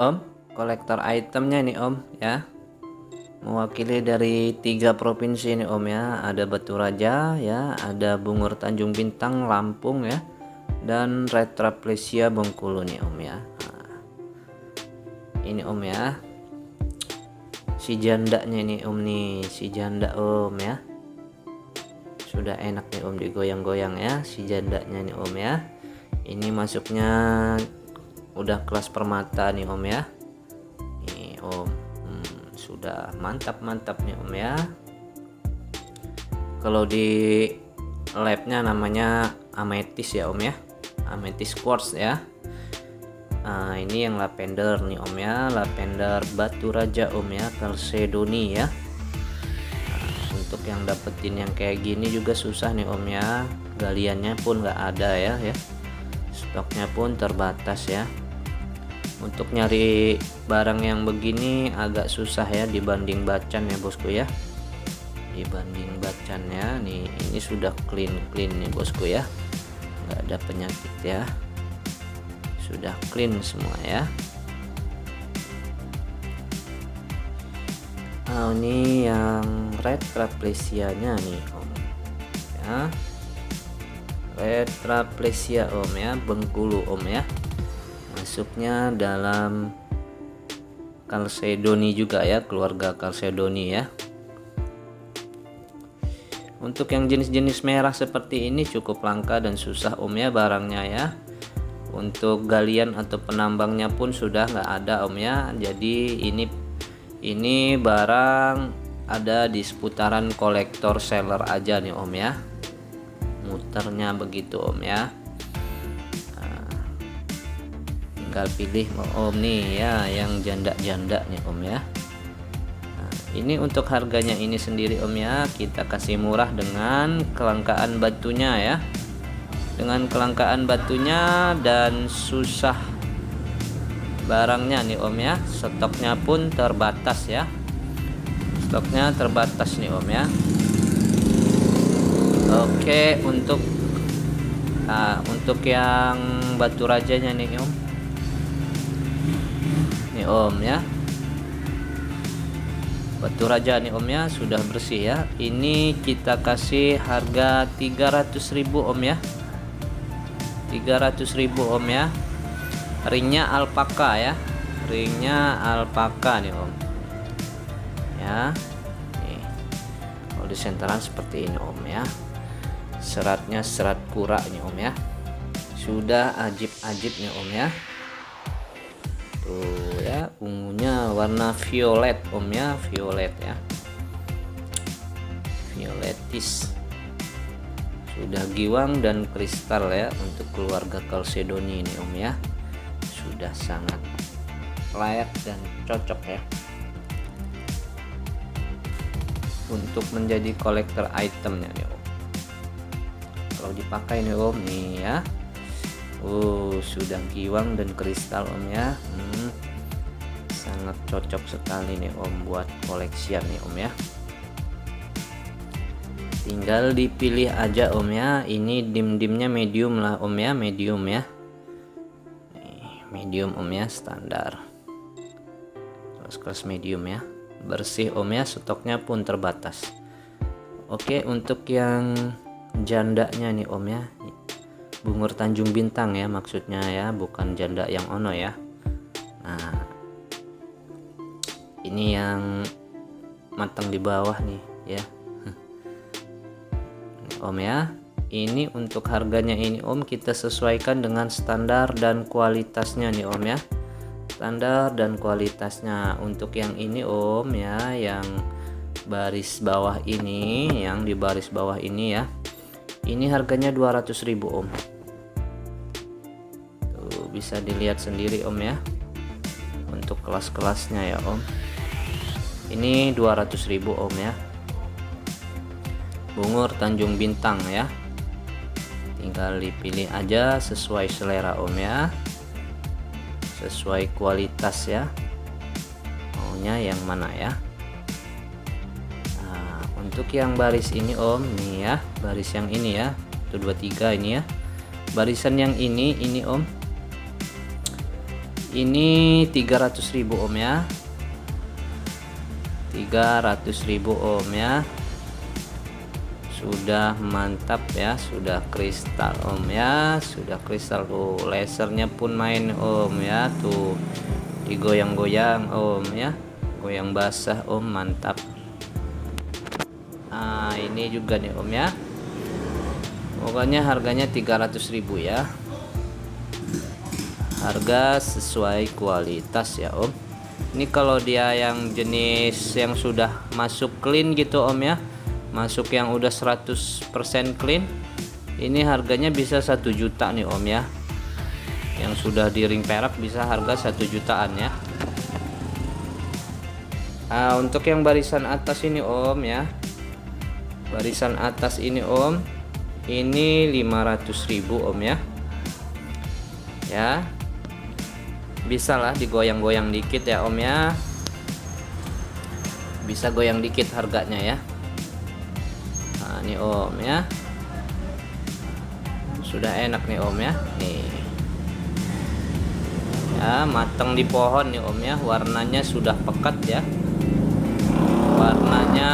Om, kolektor itemnya nih Om ya, mewakili dari 3 provinsi nih Om ya. Ada Batu Raja ya, ada Bungur Tanjung Bintang Lampung ya, dan Retraplesia Bengkulu nih Om ya. Nah, ini Om ya, si jandanya nih Om nih, si janda Om ya. Sudah enak nih Om digoyang-goyang ya, si jandanya nih Om ya. Ini masuknya udah kelas permata nih Om ya. Nih Om, sudah mantap nih Om ya. Kalau di labnya namanya ametis ya Om ya, ametis quartz ya. Nah, ini yang lavender nih Om ya, lavender Batu Raja Om ya, Chalcedony ya. Untuk yang dapetin yang kayak gini juga susah nih Om ya, galiannya pun nggak ada ya, stoknya pun terbatas ya. Untuk nyari barang yang begini agak susah ya dibanding bacan ya bosku ya, dibanding bacan ya. Nih ini sudah clean nih bosku ya, nggak ada penyakit ya, sudah clean semua ya. Nah, ini yang Retraplesia-nya nih Om ya, Retraplesia Om ya, Bengkulu Om ya, masuknya dalam Chalcedony juga ya, keluarga Chalcedony ya. Untuk yang jenis-jenis merah seperti ini cukup langka dan susah Om ya barangnya ya. Untuk galian atau penambangnya pun sudah nggak ada Om ya. Jadi ini barang ada di seputaran kolektor seller aja nih Om ya, muternya begitu Om ya. Nah, tinggal pilih Om nih ya yang janda-janda nih Om ya. Nah, ini untuk harganya ini sendiri Om ya, kita kasih murah dengan kelangkaan batunya ya, dengan kelangkaan batunya dan susah barangnya nih Om ya. Stoknya pun terbatas ya, stoknya terbatas nih Om ya. Oke, untuk yang Batu Rajanya nih Om, nih Om ya, Batu Raja nih Om ya, sudah bersih ya. Ini kita kasih harga 300.000 Om ya, 300.000 Om ya. Ringnya alpaka ya, ringnya alpaka nih Om ya. Nih, kalau di senteran seperti ini Om ya, seratnya serat kura nih Om ya, sudah ajib-ajib nih Om ya. Tuh ya, ungunya warna violet Om ya, violet ya, violetis, sudah giwang dan kristal ya. Untuk keluarga Chalcedony ini Om ya, sudah sangat layak dan cocok ya untuk menjadi kolektor itemnya nih Om. Kalau dipakai nih Om nih ya, sudah giwang dan kristal Om ya. Sangat cocok sekali nih Om buat koleksian nih Om ya. Tinggal dipilih aja Om ya. Ini dim-dimnya medium lah Om ya, medium ya, medium Om ya, standar kelas medium ya, bersih Om ya, stoknya pun terbatas. Oke, untuk yang jandanya nih Om ya, Bungur Tanjung Bintang ya maksudnya ya, bukan janda yang ono ya. Nah, ini yang matang di bawah nih ya, nih Om ya. Ini untuk harganya ini Om kita sesuaikan dengan standar dan kualitasnya nih Om ya, standar dan kualitasnya. Untuk yang ini Om ya, yang baris bawah ini, yang di baris bawah ini ya, ini harganya 200.000 Om. Tuh, bisa dilihat sendiri Om ya, untuk kelas-kelasnya ya Om. Ini 200.000 Om ya, Bungur Tanjung Bintang ya. Tinggal dipilih aja sesuai selera Om ya, sesuai kualitas ya, maunya yang mana ya. Nah, untuk yang baris ini Om nih ya, baris yang ini ya, 1 2 3 ini ya, barisan yang ini Om, ini 300.000 om ya, 300.000 om ya. Sudah mantap ya, sudah kristal om ya, sudah kristal tuh. Lasernya pun main om ya, tuh digoyang-goyang om ya, goyang basah om, mantap. Nah ini juga nih om ya, pokoknya harganya 300.000 ya, harga sesuai kualitas ya om. Ini kalau dia yang jenis yang sudah masuk clean gitu om ya, masuk yang udah 100% clean, ini harganya bisa 1 juta nih om ya. Yang sudah di ring perak bisa harga 1 jutaan ya. Nah, untuk yang barisan atas ini om ya, barisan atas ini om, ini 500.000 om ya. Ya, bisa lah digoyang-goyang dikit ya om ya, bisa goyang dikit harganya ya. Nah ini om ya, sudah enak nih om ya, nih ya, matang di pohon nih om ya, warnanya sudah pekat ya, warnanya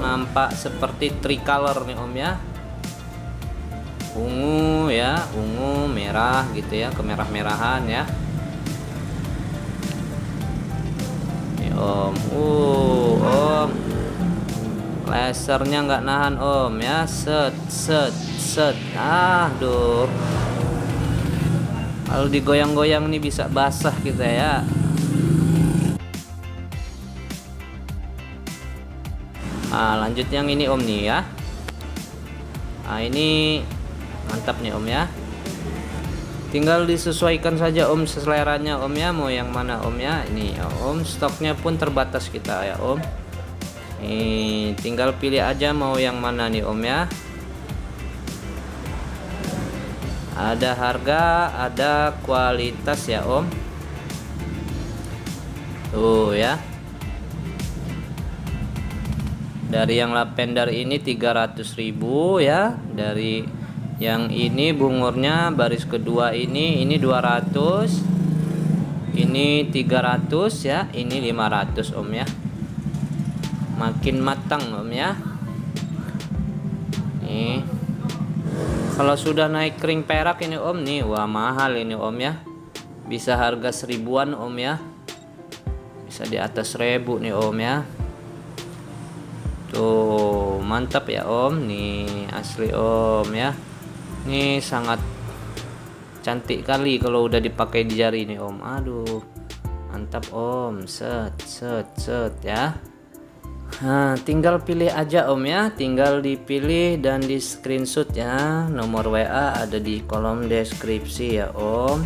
nampak seperti tricolor nih om ya, ungu ya, ungu merah gitu ya, kemerah-merahan ya. Nih om, om, lasernya nggak nahan om ya, set set set, aduh, kalau digoyang-goyang nih bisa basah kita ya. Nah lanjut yang ini om nih ya. Nah ini mantap nih om ya, tinggal disesuaikan saja om seleranya om ya, mau yang mana om ya. Ini ya om, stoknya pun terbatas kita ya om. Nih tinggal pilih aja mau yang mana nih om ya. Ada harga, ada kualitas ya om. Tuh ya, dari yang lavender ini 300.000 ya, dari yang ini bungurnya baris kedua ini 200, ini 300 ya, ini 500 om ya. Makin matang om ya. Nih kalau sudah naik ring perak ini om nih, wah mahal ini om ya, bisa harga 1000-an om ya, bisa di atas 1000 nih om ya. Tuh mantap ya om, nih asli om ya, ini sangat cantik kali kalau udah dipakai di jari nih om. Aduh mantap om, set set set ya. Nah tinggal pilih aja om ya, tinggal dipilih dan di screenshot ya. Nomor WA ada di kolom deskripsi ya om.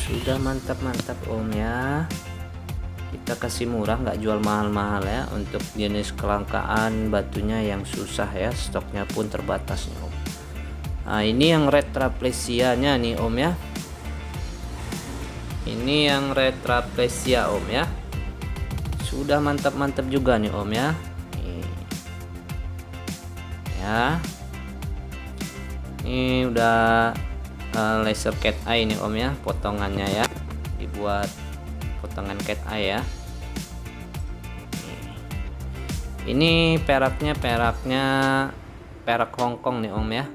Sudah mantap-mantap om ya, kita kasih murah, nggak jual mahal-mahal ya, untuk jenis kelangkaan batunya yang susah ya, stoknya pun terbatas nih om. Nah ini yang red traplesia nya nih om ya, ini yang red traplesia om ya, sudah mantap-mantap juga nih om ya. Nih. Ya, ini udah laser cat eye nih om ya, potongannya ya, dibuat potongan cat eye ya. Ini peraknya perak Hongkong nih om ya.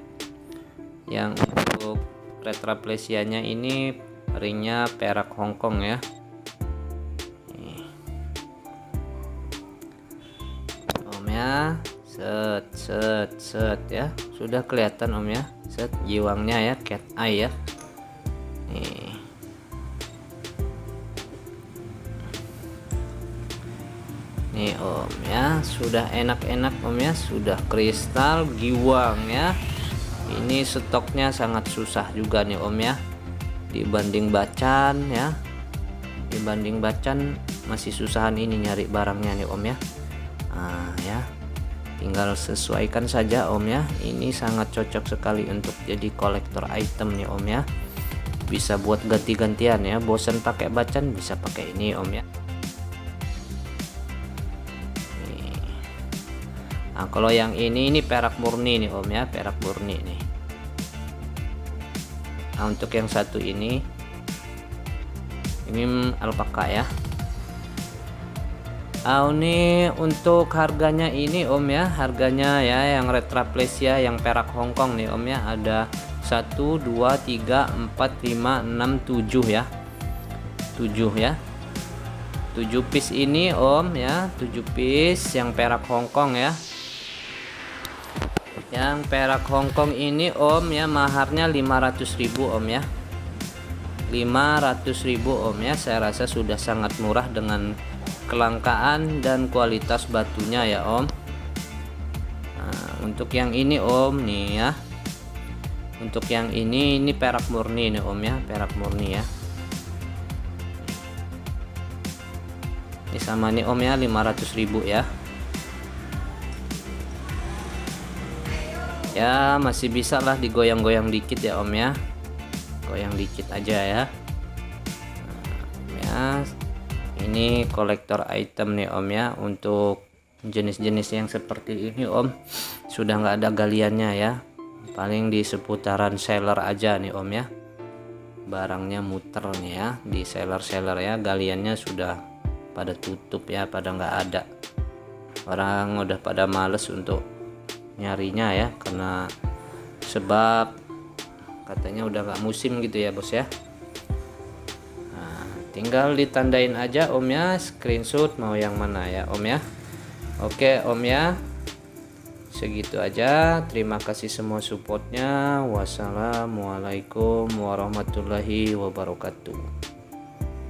Yang untuk retraplesianya ini ringnya perak Hongkong ya. Om ya, set set set ya, sudah kelihatan om ya, set giwangnya ya, cat eye ya. Nih. Nih om ya, sudah enak-enak om ya, sudah kristal giwang ya. Ini stoknya sangat susah juga nih om ya, dibanding bacan ya, dibanding bacan masih susahan ini nyari barangnya nih om ya. Nah ya, tinggal sesuaikan saja om ya, ini sangat cocok sekali untuk jadi kolektor item nih om ya, bisa buat ganti-gantian ya, bosan pakai bacan bisa pakai ini om ya. Nah kalau yang ini perak murni nih om ya, perak murni nih. Nah untuk yang satu ini Ini alpaka ya. Ini untuk harganya ini Om ya, harganya ya yang retraplesia yang perak Hongkong nih Om ya, ada 1 2 3 4 5 6 7 ya. 7 ya. 7 piece ini Om ya, 7 piece yang perak Hongkong ya. Yang perak Hongkong ini Om ya, maharnya 500.000 Om ya. 500.000 Om ya, saya rasa sudah sangat murah dengan kelangkaan dan kualitas batunya ya Om. Nah, untuk yang ini Om nih ya, untuk yang ini perak murni nih Om ya, perak murni ya. Ini sama nih Om ya, 500.000 ya. Ya masih bisa lah digoyang-goyang dikit ya Om ya, goyang dikit aja ya. Nah, ya ini kolektor item nih Om ya. Untuk jenis-jenis yang seperti ini Om, sudah nggak ada galiannya ya, paling di seputaran seller aja nih Om ya. Barangnya muter nih ya di seller-seller ya, galiannya sudah pada tutup ya, pada nggak ada. Orang udah pada males untuk nyarinya ya, karena sebab katanya udah nggak musim gitu ya bos ya. Nah, tinggal ditandain aja Om ya, screenshot mau yang mana ya Om ya. Oke Om ya, segitu aja. Terima kasih semua supportnya. Wassalamualaikum warahmatullahi wabarakatuh.